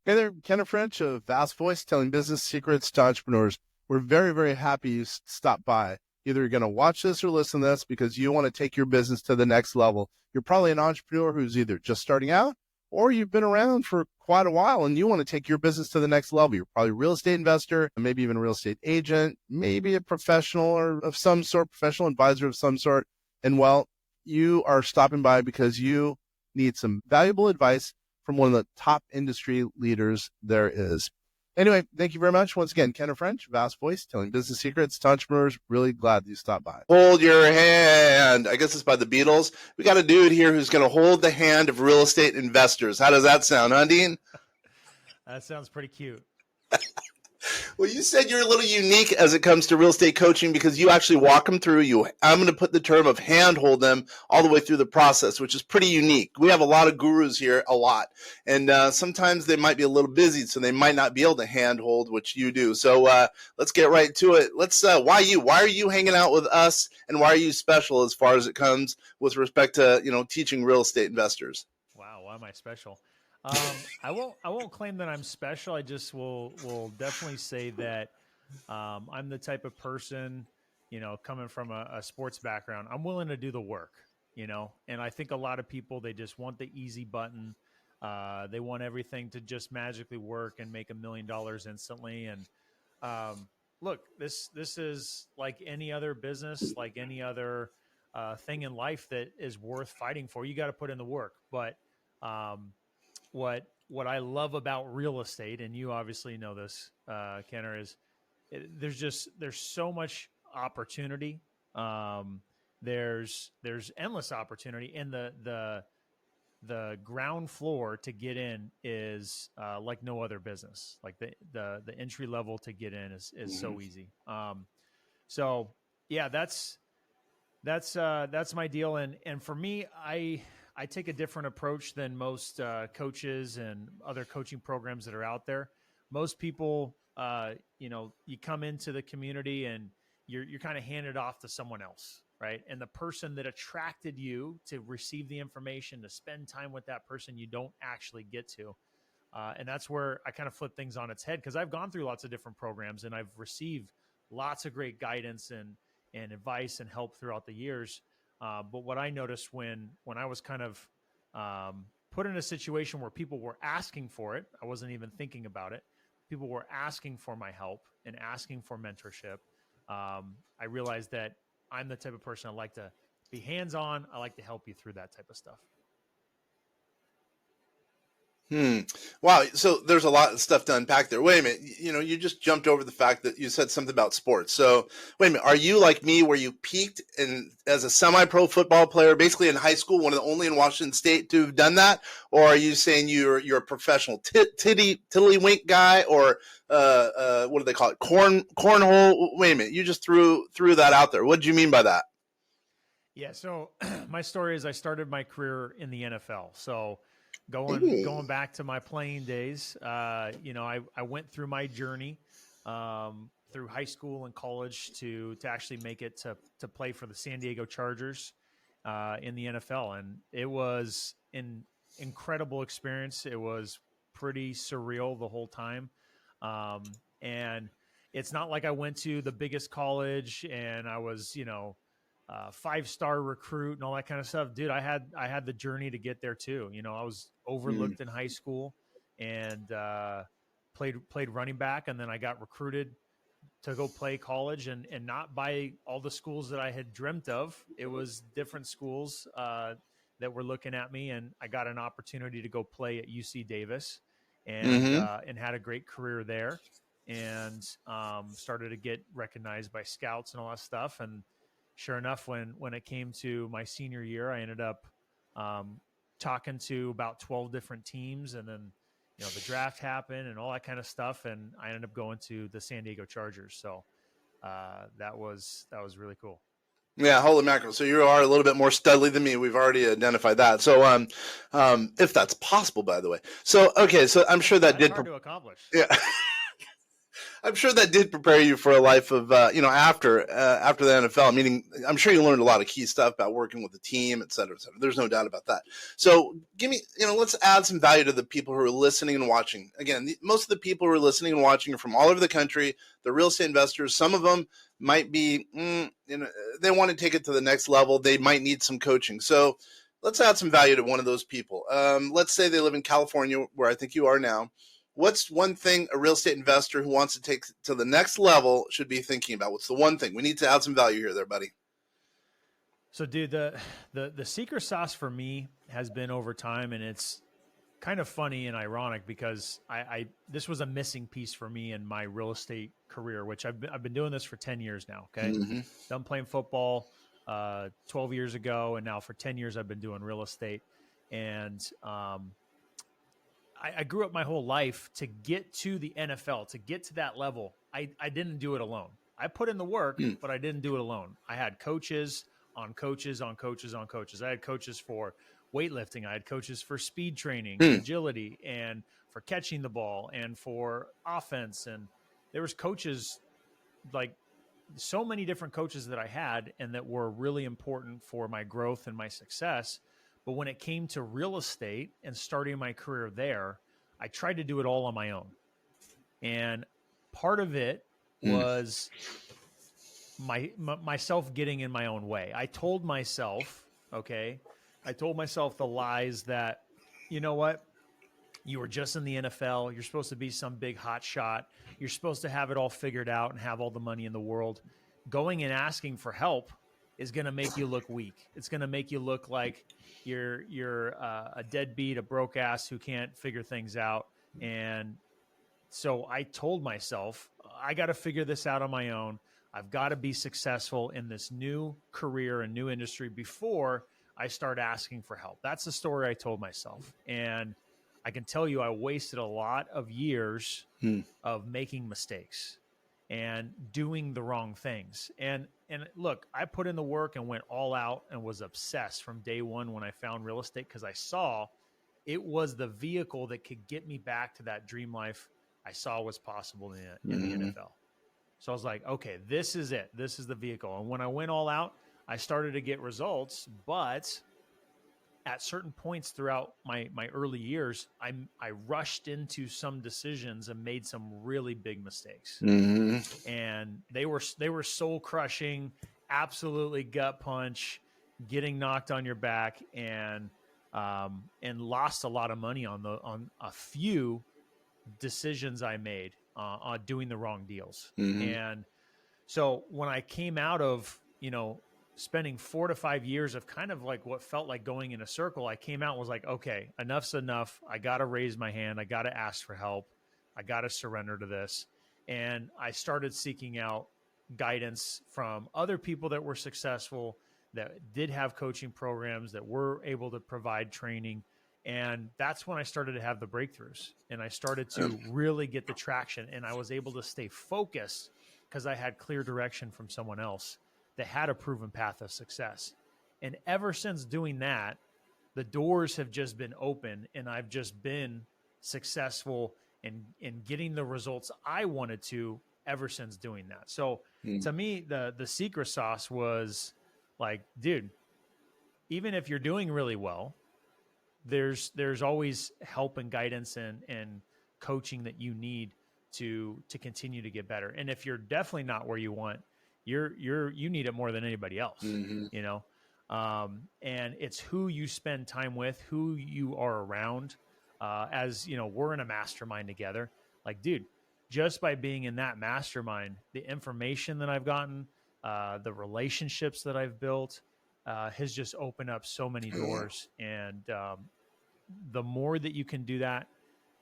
Hey there, Kenneth French of Vast Voice, telling business secrets to entrepreneurs. We're very, very happy you stopped by. Either you're going to watch this or listen to this because you want to take your business to the next level. You're probably an entrepreneur who's either just starting out or you've been around for quite a while and you want to take your business to the next level. You're probably a real estate investor, maybe even a real estate agent, maybe a professional or of some sort, professional advisor of some sort. And well, you are stopping by because you need some valuable advice from one of the top industry leaders there is. Anyway, thank you very much. Once again, Kenneth French, Vast Voice, telling business secrets to entrepreneurs. Really glad that you stopped by. Hold your hand. I guess it's by the Beatles. We got a dude here who's going to hold the hand of real estate investors. How does that sound, huh, Dean? That sounds pretty cute. Well, you said you're a little unique as it comes to real estate coaching because you actually walk them through. I'm going to put the term of handhold them all the way through the process, which is pretty unique. We have a lot of gurus here, and sometimes they might be a little busy, so they might not be able to handhold, which you do. So let's get right to it. Why you? Why are you hanging out with us, and why are you special as far as it comes with respect to teaching real estate investors? Wow, why am I special? I won't claim that I'm special. I just will definitely say that I'm the type of person, coming from a sports background, I'm willing to do the work, and I think a lot of people, they just want the easy button. They want everything to just magically work and make $1 million instantly. And look, this is like any other business, like any other thing in life that is worth fighting for. You got to put in the work, but what I love about real estate, and you obviously know this, Kenner, is there's so much opportunity. There's endless opportunity, and the ground floor to get in is like no other business. Like the entry level to get in is so easy. So yeah, that's my deal. And for me, I take a different approach than most coaches and other coaching programs that are out there. Most people, you come into the community and you're kind of handed off to someone else, right? And the person that attracted you to receive the information, to spend time with that person, you don't actually get to. And that's where I kind of flip things on its head, because I've gone through lots of different programs and I've received lots of great guidance and advice and help throughout the years. But what I noticed when I was kind of put in a situation where people were asking for it, I wasn't even thinking about it. People were asking for my help and asking for mentorship. I realized that I'm the type of person I like to be hands-on. I like to help you through that type of stuff. Wow. So there's a lot of stuff to unpack there. Wait a minute. You just jumped over the fact that you said something about sports. So wait a minute. Are you like me, where you peaked as a semi-pro football player, basically in high school, one of the only in Washington State to have done that? Or are you saying you're a professional tiddlywink guy, or what do they call it? Cornhole? Wait a minute. You just threw that out there. What did you mean by that? Yeah. So my story is I started my career in the NFL. So going back to my playing days, I went through my journey through high school and college to actually make it to play for the San Diego Chargers in the NFL. And it was an incredible experience. It was pretty surreal the whole time. And it's not like I went to the biggest college and I was, 5-star recruit and all that kind of stuff. Dude, I had the journey to get there too. I was overlooked in high school and played running back, and then I got recruited to go play college, and not by all the schools that I had dreamt of. It was different schools that were looking at me, and I got an opportunity to go play at UC Davis and had a great career there, and started to get recognized by scouts and all that stuff. And sure enough, when it came to my senior year, I ended up talking to about 12 different teams, and then the draft happened and all that kind of stuff, and I ended up going to the San Diego Chargers. So that was really cool. Yeah, holy mackerel! So you are a little bit more studly than me. We've already identified that. So, if that's possible, by the way. So, okay, so I'm sure that That's hard to accomplish. Yeah. I'm sure that did prepare you for a life of, after the NFL. Meaning, I'm sure you learned a lot of key stuff about working with the team, et cetera, et cetera. There's no doubt about that. So, let's add some value to the people who are listening and watching. Again, most of the people who are listening and watching are from all over the country. They're real estate investors. Some of them might be, they want to take it to the next level. They might need some coaching. So, let's add some value to one of those people. Let's say they live in California, where I think you are now. What's one thing a real estate investor who wants to take to the next level should be thinking about? What's the one thing? We need to add some value here there, buddy. So, dude, the secret sauce for me has been over time, and it's kind of funny and ironic because this was a missing piece for me in my real estate career, which I've been doing this for 10 years now. Okay. Mm-hmm. Done playing football 12 years ago. And now for 10 years, I've been doing real estate. And I grew up my whole life to get to the NFL, to get to that level. I didn't do it alone. I put in the work, but I didn't do it alone. I had coaches on coaches on coaches on coaches. I had coaches for weightlifting. I had coaches for speed training, agility, and for catching the ball, and for offense. And there was coaches, like so many different coaches that I had and that were really important for my growth and my success. But when it came to real estate and starting my career there, I tried to do it all on my own. And part of it was myself getting in my own way. I told myself the lies that, you know what? You were just in the NFL. You're supposed to be some big hot shot. You're supposed to have it all figured out and have all the money in the world. Going and asking for help is going to make you look weak. It's going to make you look like you're a deadbeat, a broke ass who can't figure things out. And so I told myself, I got to figure this out on my own. I've got to be successful in this new career and new industry before I start asking for help. That's the story I told myself. And I can tell you, I wasted a lot of years of making mistakes and doing the wrong things. And look, I put in the work and went all out and was obsessed from day one when I found real estate, because I saw it was the vehicle that could get me back to that dream life I saw was possible in the NFL. So I was like, okay, this is it. This is the vehicle. And when I went all out, I started to get results. But at certain points throughout my early years, I rushed into some decisions and made some really big mistakes. And they were soul crushing, absolutely gut punch, getting knocked on your back, and lost a lot of money on a few decisions I made on doing the wrong deals. And so when I came out of, spending 4 to 5 years of kind of like what felt like going in a circle, I came out and was like, okay, enough's enough. I got to raise my hand. I got to ask for help. I got to surrender to this. And I started seeking out guidance from other people that were successful, that did have coaching programs, that were able to provide training. And that's when I started to have the breakthroughs, and I started to really get the traction, and I was able to stay focused because I had clear direction from someone else that had a proven path of success. And ever since doing that, the doors have just been open, and I've just been successful in getting the results I wanted to ever since doing that. So to me, the secret sauce was like, dude, even if you're doing really well, there's always help and guidance and coaching that you need to continue to get better. And if you're definitely not where you want, you need it more than anybody else, and it's who you spend time with, who you are around. As you know, we're in a mastermind together. Like, dude, just by being in that mastermind, the information that I've gotten, the relationships that I've built, has just opened up so many doors. And the more that you can do that,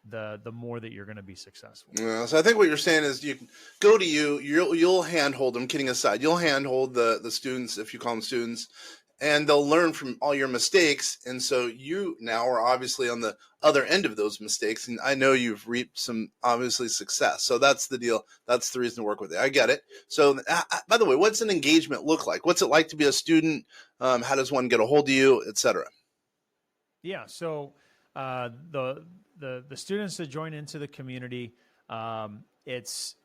the more that you're going to be successful. Yeah, so I think what you're saying is you go to you'll handhold them, kidding aside, you'll handhold the students, if you call them students, and they'll learn from all your mistakes. And so you now are obviously on the other end of those mistakes. And I know you've reaped some obviously success. So that's the deal. That's the reason to work with it. I get it. So by the way, what's an engagement look like? What's it like to be a student? How does one get a hold of you, et cetera? Yeah. So the students that join into the community, it's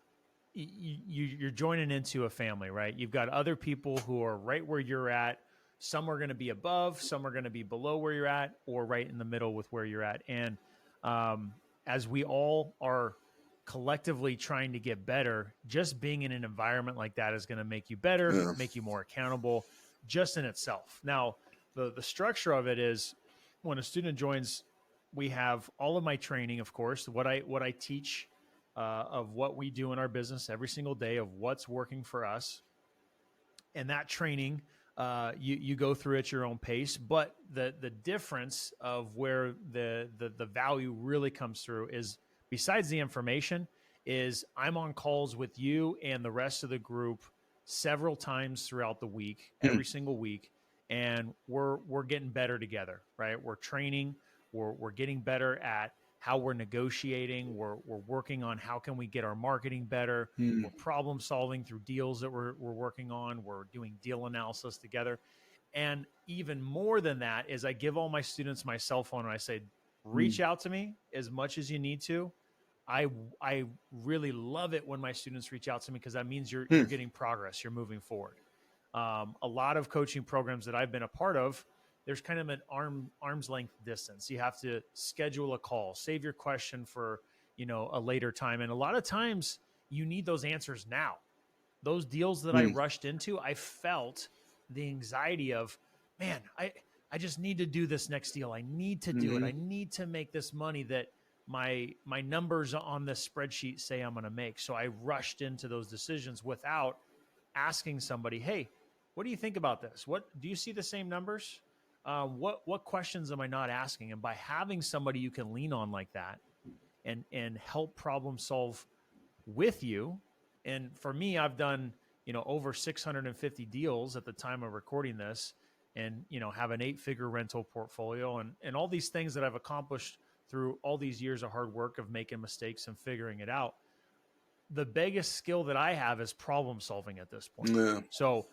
you're joining into a family, right? You've got other people who are right where you're at. Some are going to be above, some are going to be below where you're at, or right in the middle with where you're at. And um, as we all are collectively trying to get better, just being in an environment like that is going to make you better, Yeah. make you more accountable, just in itself. Now, the structure of it is when a student joins, we have all of my training, of course, what I teach of what we do in our business every single day, of what's working for us. And that training, you go through at your own pace. But the difference of where the value really comes through is, besides the information, is I'm on calls with you and the rest of the group several times throughout the week, every single week, and we're getting better together, right? We're training, we're getting better at how we're negotiating, we're working on how can we get our marketing better, we're problem solving through deals that we're working on, we're doing deal analysis together. And even more than that is I give all my students my cell phone and I say, reach out to me as much as you need to. I really love it when my students reach out to me, because that means you're getting progress, you're moving forward. A lot of coaching programs that I've been a part of, there's kind of an arm's length distance. You have to schedule a call, save your question for, a later time. And a lot of times you need those answers now. Those deals that I rushed into, I felt the anxiety of, man, I just need to do this next deal. I need to do it. I need to make this money that my numbers on this spreadsheet say I'm going to make. So I rushed into those decisions without asking somebody, hey, what do you think about this? What do you see the same numbers? What questions am I not asking? And by having somebody you can lean on like that and help problem solve with you. And for me, I've done, over 650 deals at the time of recording this, and, have an 8-figure rental portfolio and all these things that I've accomplished through all these years of hard work of making mistakes and figuring it out. The biggest skill that I have is problem solving at this point. Yeah. So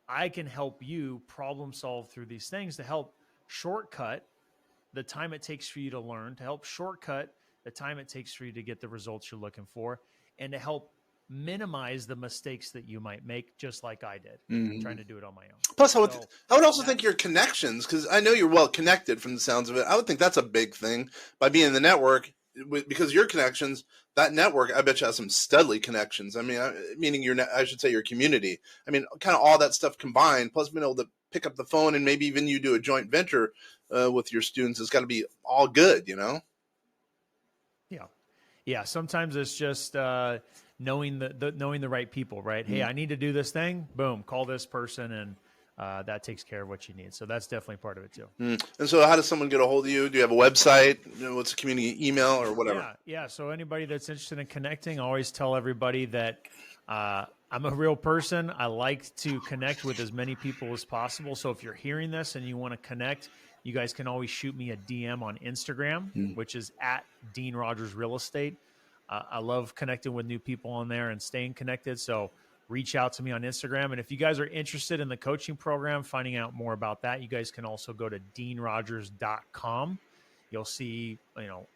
I can help you problem solve through these things to help shortcut the time it takes for you to learn, to help shortcut the time it takes for you to get the results you're looking for, and to help minimize the mistakes that you might make, just like I did, trying to do it on my own. Plus, I would also think your connections, because I know you're well connected from the sounds of it. I would think that's a big thing by being in the network, because your connections, that network, I bet you has some studly connections. I mean, meaning I should say your community. I mean, kind of all that stuff combined, plus being able to pick up the phone and maybe even you do a joint venture with your students, it's got to be all good, Yeah. Yeah. Sometimes it's just knowing the right people, right? Hey, I need to do this thing. Boom, call this person, and that takes care of what you need. So that's definitely part of it too. And so how does someone get a hold of you? Do you have a website? What's a community email or whatever? Yeah. So anybody that's interested in connecting, I always tell everybody that I'm a real person. I like to connect with as many people as possible. So if you're hearing this and you want to connect, you guys can always shoot me a DM on Instagram, which is at Dean Rogers Real Estate. I love connecting with new people on there and staying connected. So reach out to me on Instagram. And if you guys are interested in the coaching program, finding out more about that, you guys can also go to deanrogers.com. You'll see,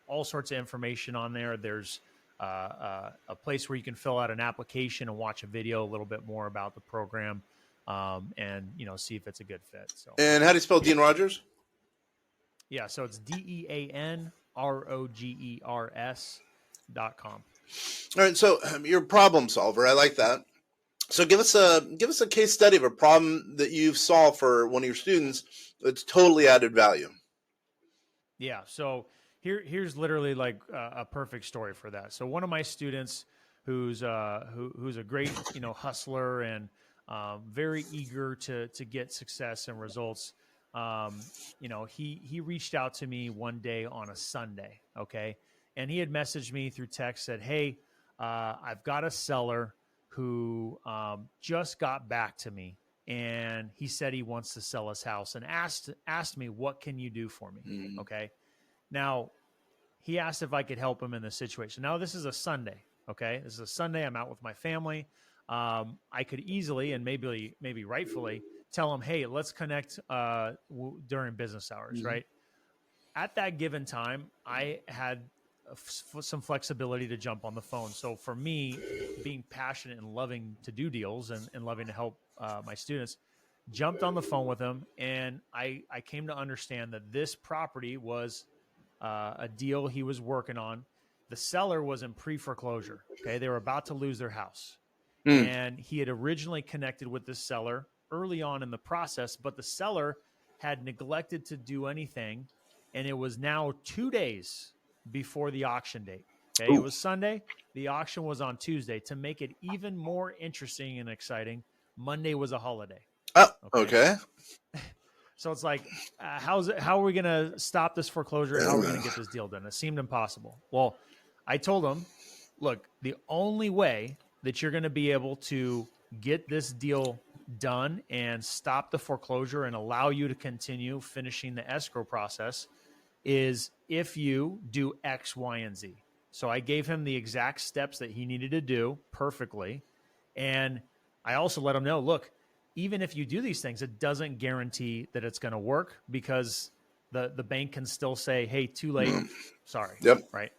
all sorts of information on there. There's a place where you can fill out an application and watch a video a little bit more about the program, and see if it's a good fit. So, and how do you spell Dean Rogers? Yeah, so it's DeanRogers.com. All right, so you're a problem solver. I like that. So give us a case study of a problem that you've solved for one of your students that's totally added value. Yeah, so here's literally like a perfect story for that. So one of my students who's a great hustler and very eager to get success and results. He reached out to me one day on a Sunday, okay? And he had messaged me through text, said, hey, I've got a seller who just got back to me, and he said he wants to sell his house and asked me, what can you do for me, okay? Now, he asked if I could help him in this situation. Now, this is a Sunday, okay? This is a Sunday. I'm out with my family. I could easily and maybe rightfully tell him, hey, let's connect during business hours, right? At that given time, I had some flexibility to jump on the phone. So for me, being passionate and loving to do deals and loving to help my students, jumped on the phone with him, and I came to understand that this property was a deal he was working on. The seller was in pre-foreclosure. Okay, they were about to lose their house, and he had originally connected with the seller early on in the process, but the seller had neglected to do anything, and it was now 2 days before the auction date. Okay, it was Sunday. The auction was on Tuesday. To make it even more interesting and exciting, Monday was a holiday. Oh, okay. So it's like, how are we going to stop this foreclosure? How are we going to get this deal done? It seemed impossible. Well, I told him, look, the only way that you're going to be able to get this deal done and stop the foreclosure and allow you to continue finishing the escrow process is if you do X, Y, and Z. So I gave him the exact steps that he needed to do perfectly. And I also let him know, look, even if you do these things, it doesn't guarantee that it's going to work, because the bank can still say, hey, too late. Sorry. Yep. Right.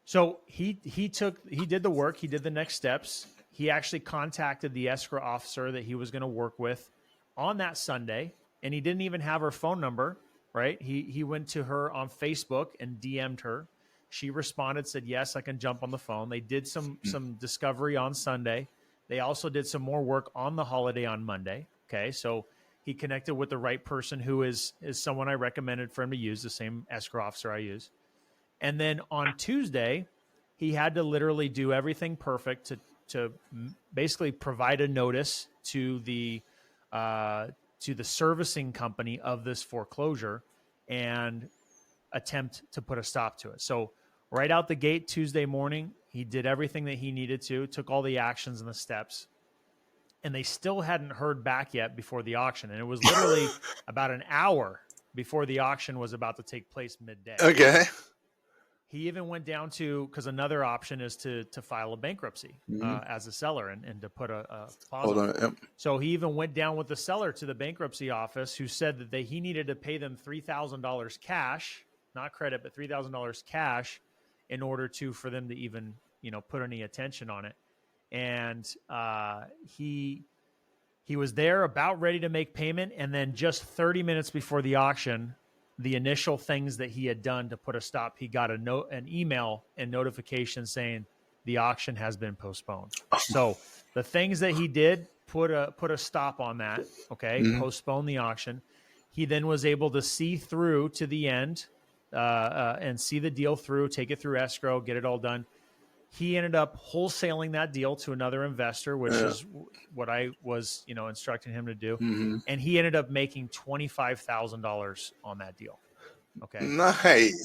So he did the work. He did the next steps. He actually contacted the escrow officer that he was going to work with on that Sunday, and he didn't even have her phone number. Right. He went to her on Facebook and DM'd her. She responded, said, yes, I can jump on the phone. They did some discovery on Sunday. They also did some more work on the holiday on Monday. Okay. So he connected with the right person, who is someone I recommended for him to use, the same escrow officer I use. And then on Tuesday, he had to literally do everything perfect to basically provide a notice to the servicing company of this foreclosure and attempt to put a stop to it. So right out the gate, Tuesday morning, he did everything that he needed to, took all the actions and the steps, and they still hadn't heard back yet before the auction. And it was literally about an hour before the auction was about to take place midday. Okay. He even went down to, because another option is to file a bankruptcy as a seller and to put a pause on it. Yep. So he even went down with the seller to the bankruptcy office, who said that he needed to pay them $3,000 cash, not credit, but $3,000 cash, in order for them to even, put any attention on it. And he was there about ready to make payment. And then just 30 minutes before the auction, the initial things that he had done to put a stop, he got an email and notification saying the auction has been postponed. So the things that he did put a stop on that. Okay. Postpone the auction. He then was able to see through to the end and see the deal through, take it through escrow, get it all done. He ended up wholesaling that deal to another investor, which is what I was, instructing him to do. And he ended up making $25,000 on that deal. Okay. Nice.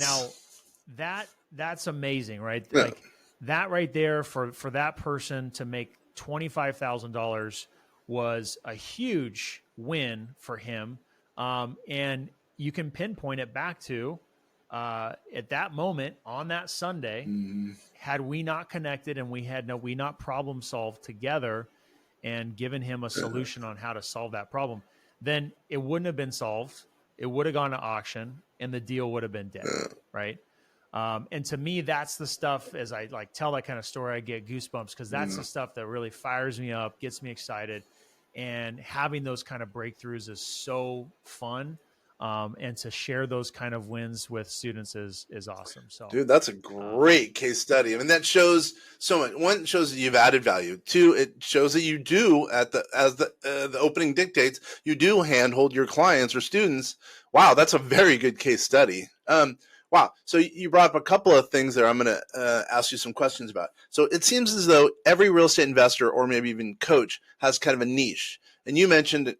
Now that's amazing, right? Yeah. Like that right there for that person to make $25,000 was a huge win for him. And you can pinpoint it back to, at that moment on that Sunday, had we not connected and we not problem solved together and given him a solution on how to solve that problem, then it wouldn't have been solved. It would have gone to auction and the deal would have been dead. Right. And to me, that's the stuff, as I tell that kind of story, I get goosebumps, because that's the stuff that really fires me up, gets me excited. And having those kind of breakthroughs is so fun. And to share those kind of wins with students is awesome. So, dude, that's a great case study. I mean, that shows so much. One, it shows that you've added value. Two, it shows that you do, as the opening dictates, you do handhold your clients or students. Wow, that's a very good case study. Wow. So you brought up a couple of things there I'm going to ask you some questions about. So it seems as though every real estate investor, or maybe even coach, has kind of a niche. And you mentioned,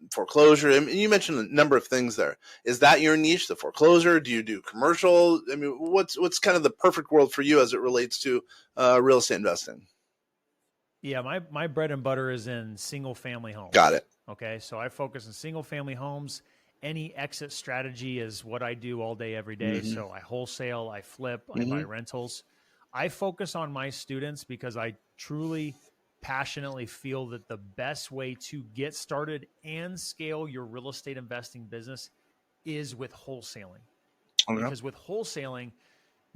foreclosure. I mean, you mentioned a number of things there. Is that your niche, the foreclosure? Do you do commercial? I mean, what's kind of the perfect world for you as it relates to real estate investing? Yeah, my bread and butter is in single family homes. Got it. Okay, so I focus on single family homes. Any exit strategy is what I do all day, every day. So I wholesale, I flip, I buy rentals. I focus on my students because I truly, passionately feel that the best way to get started and scale your real estate investing business is with wholesaling. Because with wholesaling,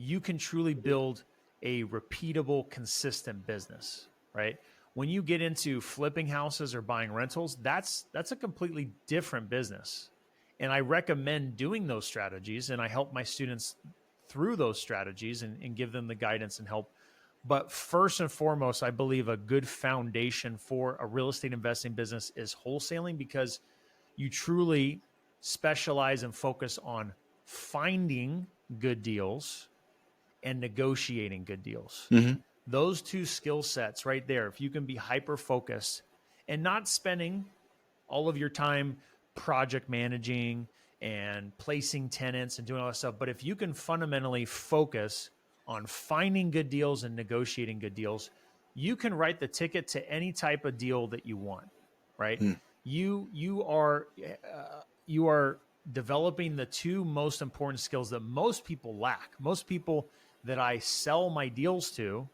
you can truly build a repeatable, consistent business, right? When you get into flipping houses or buying rentals, that's a completely different business. And I recommend doing those strategies, and I help my students through those strategies and give them the guidance and help. But first and foremost, I believe a good foundation for a real estate investing business is wholesaling, because you truly specialize and focus on finding good deals and negotiating good deals. Mm-hmm. Those two skill sets right there, if you can be hyper focused and not spending all of your time project managing and placing tenants and doing all that stuff, but if you can fundamentally focus on finding good deals and negotiating good deals, you can write the ticket to any type of deal that you want, right? Mm. You are developing the two most important skills that most people lack. Most people that I sell my deals to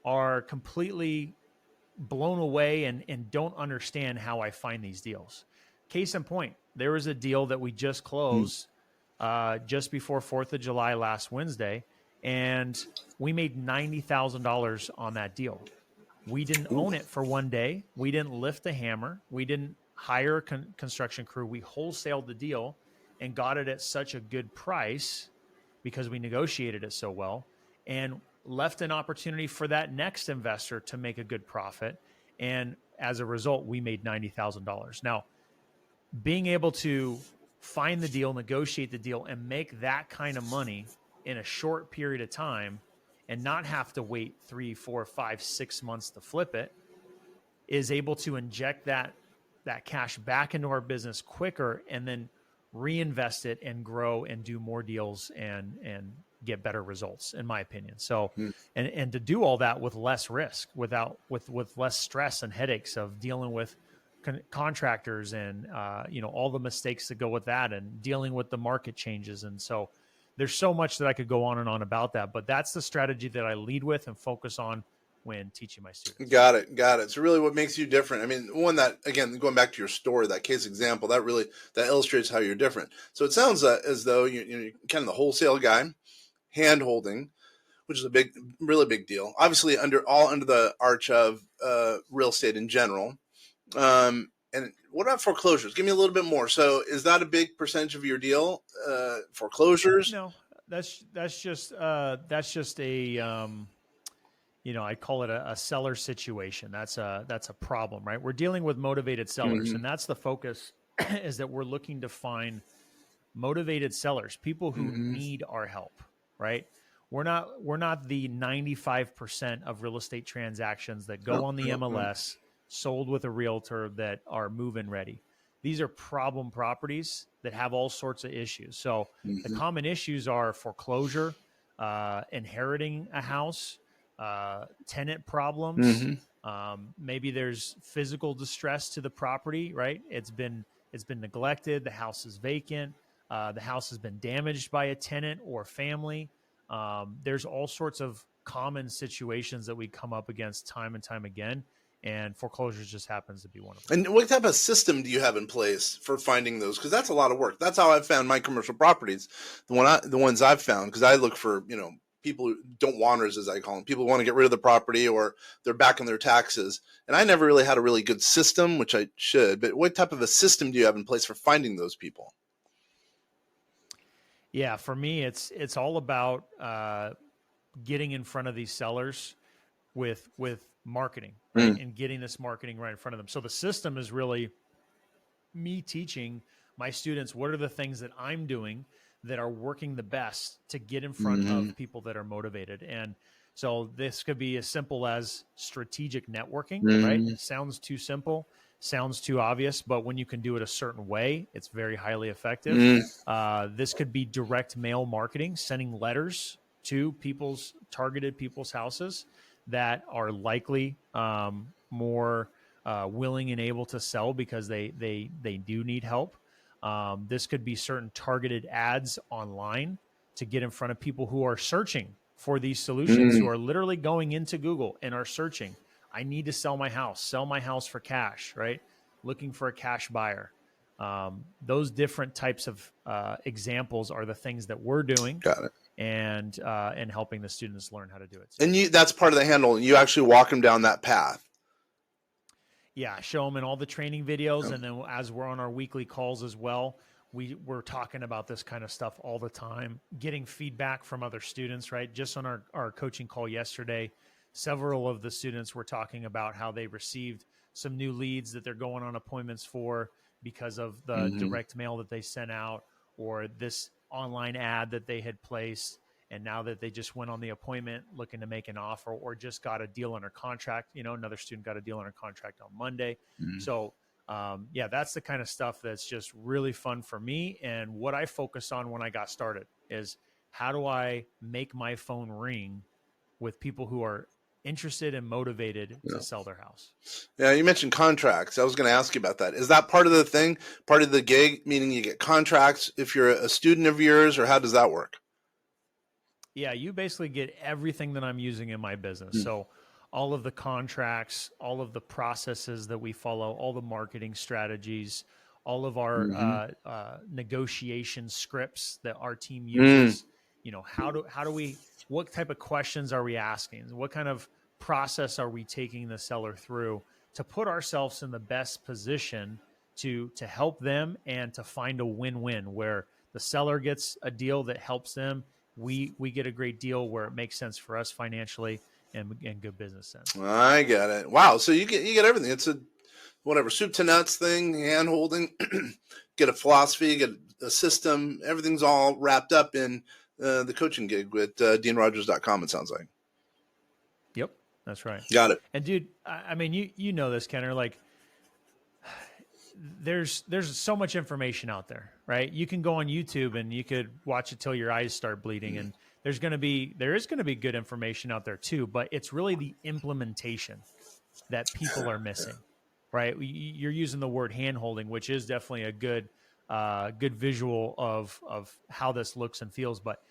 are completely blown away and don't understand how I find these deals. Case in point, there was a deal that we just closed just before 4th of July last Wednesday, and we made $90,000 on that deal. We didn't own it for one day. We didn't lift a hammer. We didn't hire a construction crew. We wholesaled the deal and got it at such a good price because we negotiated it so well, and left an opportunity for that next investor to make a good profit. And as a result, we made $90,000. Now, being able to find the deal, negotiate the deal, and make that kind of money in a short period of time and not have to wait 3, 4, 5, 6 months to flip it is able to inject that cash back into our business quicker and then reinvest it and grow and do more deals and get better results, in my opinion. So, and to do all that with less risk, with less stress and headaches of dealing with contractors and, all the mistakes that go with that and dealing with the market changes. And so there's so much that I could go on and on about that, but that's the strategy that I lead with and focus on when teaching my students. Got it. So really what makes you different? I mean, one that, again, going back to your story, that case example, that illustrates how you're different. So it sounds as though you're kind of the wholesale guy, hand holding, which is a really big deal. Obviously under the arch of real estate in general. And what about foreclosures? Give me a little bit more. So is that a big percentage of your deal? Foreclosures? No, that's just a, I call it a seller situation. That's a problem, right? We're dealing with motivated sellers, and that's the focus is that we're looking to find motivated sellers, people who need our help, right? We're not the 95% of real estate transactions that go on the MLS, sold with a realtor, that are move-in ready. These are problem properties that have all sorts of issues. So the common issues are foreclosure, inheriting a house, tenant problems. Maybe there's physical distress to the property, right? It's been neglected. The house is vacant. The house has been damaged by a tenant or family. There's all sorts of common situations that we come up against time and time again, and foreclosures just happens to be one of them. And what type of system do you have in place for finding those? Because that's a lot of work. That's how I've found my commercial properties, the ones I've found, because I look for, people who don't wanters, as I call them, people who want to get rid of the property or they're back on their taxes. And I never really had a really good system, which I should. But what type of a system do you have in place for finding those people? Yeah, for me, it's all about getting in front of these sellers with marketing, right? And getting this marketing right in front of them. So the system is really me teaching my students what are the things that I'm doing that are working the best to get in front of people that are motivated. And so this could be as simple as strategic networking, right? Sounds too simple, sounds too obvious, but when you can do it a certain way, it's very highly effective. This could be direct mail marketing, sending letters to targeted people's houses that are likely more willing and able to sell because they do need help. This could be certain targeted ads online to get in front of people who are searching for these solutions, who are literally going into Google and are searching, I need to sell my house for cash, right? Looking for a cash buyer. Those different types of examples are the things that we're doing. Got it. And helping the students learn how to do it. And that's part of the handle. You actually walk them down that path. Yeah, show them in all the training videos. And then as we're on our weekly calls as well, we're talking about this kind of stuff all the time, getting feedback from other students, right? Just on our coaching call yesterday, several of the students were talking about how they received some new leads that they're going on appointments for because of the direct mail that they sent out, or this online ad that they had placed. And now that they just went on the appointment looking to make an offer, or just got a deal under contract, another student got a deal under contract on Monday. So that's the kind of stuff that's just really fun for me. And what I focused on when I got started is, how do I make my phone ring with people who are interested and motivated to sell their house? Yeah, you mentioned contracts. I was going to ask you about that. Is that part of the thing, part of the gig, meaning you get contracts if you're a student of yours, or how does that work? Yeah, you basically get everything that I'm using in my business. So all of the contracts, all of the processes that we follow, all the marketing strategies, all of our negotiation scripts that our team uses. How do we, what type of questions are we asking? What kind of process are we taking the seller through to put ourselves in the best position to help them and to find a win-win where the seller gets a deal that helps them. We get a great deal where it makes sense for us financially and good business sense. I get it. Wow. So you get everything. It's a soup to nuts thing, hand holding, get a philosophy, get a system. Everything's all wrapped up in the coaching gig with DeanRogers.com, it sounds like. Yep, that's right. Got it. And dude, I mean, you know this, Kenner, like there's so much information out there, right? You can go on YouTube and you could watch it till your eyes start bleeding. And there is going to be good information out there too, but it's really the implementation that people are missing, right? You're using the word hand holding, which is definitely a good visual of how this looks and feels, but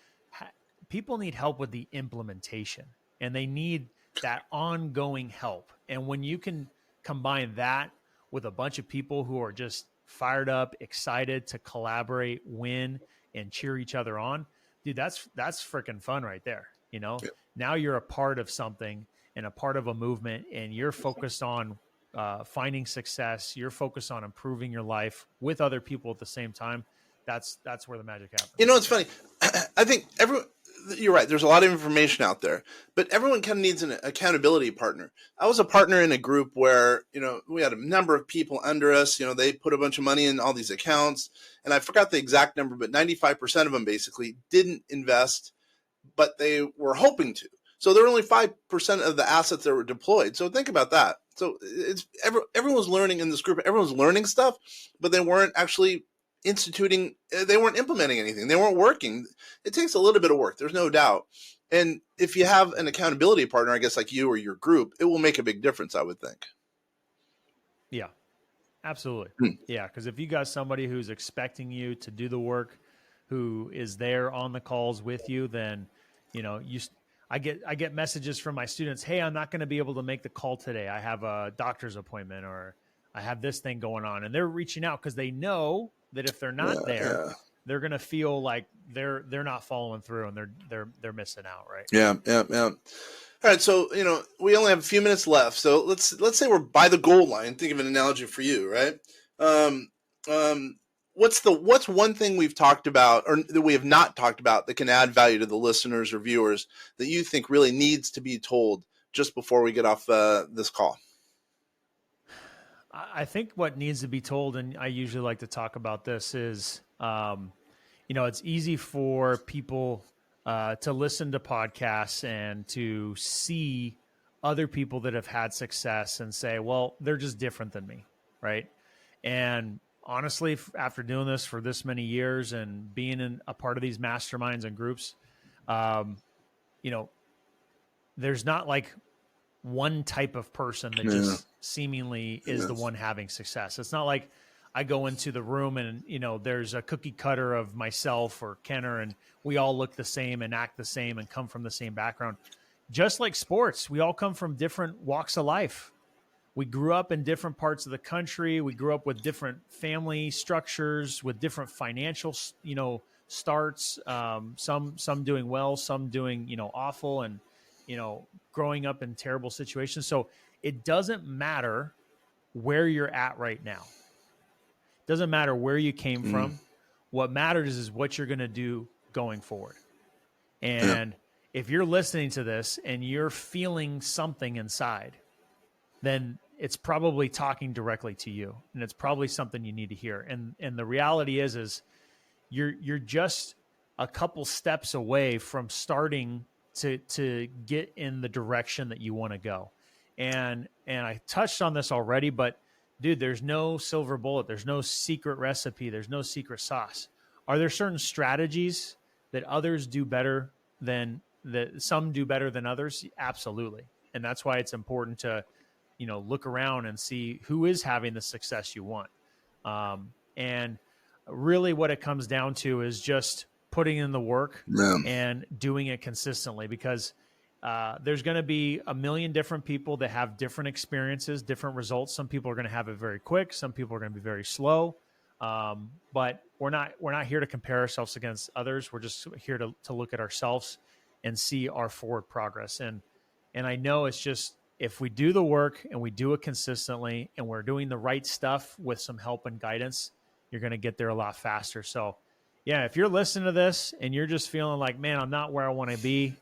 people need help with the implementation, and they need that ongoing help. And when you can combine that with a bunch of people who are just fired up, excited to collaborate, win, and cheer each other on, dude, that's freaking fun right there. Now you're a part of something and a part of a movement, and you're focused on finding success. You're focused on improving your life with other people at the same time. That's where the magic happens. It's funny. I think you're right. There's a lot of information out there, but everyone kind of needs an accountability partner. I was a partner in a group where, we had a number of people under us. They put a bunch of money in all these accounts, and I forgot the exact number, but 95% of them basically didn't invest, but they were hoping to. So there were only 5% of the assets that were deployed. So think about that. So everyone's learning in this group. Everyone's learning stuff, but they weren't actually they weren't implementing anything. They weren't working. It takes a little bit of work. There's no doubt. And if you have an accountability partner, I guess like you or your group, it will make a big difference, I would think. Yeah, absolutely. Yeah. Cause if you got somebody who's expecting you to do the work, who is there on the calls with you, then, I get messages from my students. Hey, I'm not going to be able to make the call today. I have a doctor's appointment, or I have this thing going on, and they're reaching out because they know that if they're not there, they're going to feel like they're not following through, and they're missing out. Right. Yeah. All right. So, we only have a few minutes left. So let's say we're by the goal line. Think of an analogy for you, right? What's one thing we've talked about or that we have not talked about that can add value to the listeners or viewers that you think really needs to be told just before we get off this call? I think what needs to be told, and I usually like to talk about this, is, it's easy for people to listen to podcasts and to see other people that have had success and say, well, they're just different than me, right? And honestly, after doing this for this many years and being in a part of these masterminds and groups, there's not like one type of person that just seemingly is the one having success. It's not like I go into the room and, there's a cookie cutter of myself or Kenner, and we all look the same and act the same and come from the same background. Just like sports, we all come from different walks of life. we grew up in different parts of the country. We grew up with different family structures, with different financial, starts. Some doing well, some doing, awful, and, growing up in terrible situations. So it doesn't matter where you're at right now. It doesn't matter where you came from. What matters is what you're going to do going forward. And if you're listening to this and you're feeling something inside, then it's probably talking directly to you, and it's probably something you need to hear. And the reality is you're just a couple steps away from starting to get in the direction that you want to go. And I touched on this already, but dude, there's no silver bullet. There's no secret recipe. There's no secret sauce. Are there certain strategies that others do better than that some do better than others? Absolutely. And that's why it's important to, look around and see who is having the success you want. And really what it comes down to is just putting in the work and doing it consistently, because there's going to be a million different people that have different experiences, different results. Some people are going to have it very quick. Some people are going to be very slow. But we're not here to compare ourselves against others. We're just here to look at ourselves and see our forward progress. And I know it's just, if we do the work and we do it consistently and we're doing the right stuff with some help and guidance, you're going to get there a lot faster. So yeah, if you're listening to this and you're just feeling like, man, I'm not where I want to be,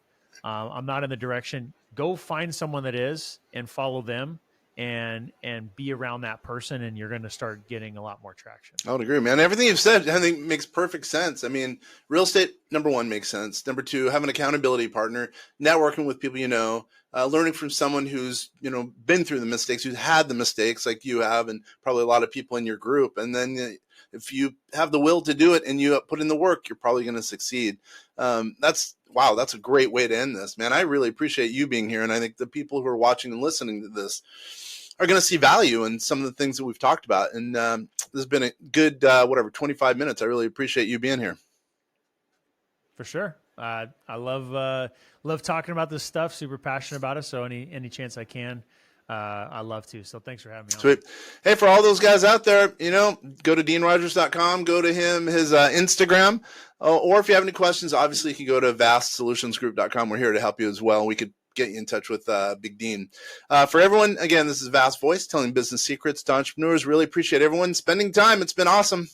I'm not in the direction, go find someone that is and follow them and be around that person, and you're going to start getting a lot more traction. I would agree, man. Everything you've said, I think, makes perfect sense. I mean, real estate, number one, makes sense. Number two, have an accountability partner, networking with people learning from someone who's, been through the mistakes, who's had the mistakes like you have, and probably a lot of people in your group. And then if you have the will to do it and you put in the work, you're probably going to succeed. That's a great way to end this, man. I really appreciate you being here. And I think the people who are watching and listening to this are going to see value in some of the things that we've talked about. And this has been a good, 25 minutes. I really appreciate you being here. For sure. I love talking about this stuff, super passionate about it. So any chance I can, I love to. So thanks for having me on. Sweet. Hey, for all those guys out there, go to deanrogers.com, go to his Instagram, or if you have any questions, obviously you can go to vastsolutionsgroup.com. We're here to help you as well. We could get you in touch with Big Dean. For everyone, again, this is Vast Voice, telling business secrets to entrepreneurs. Really appreciate everyone spending time. It's been awesome.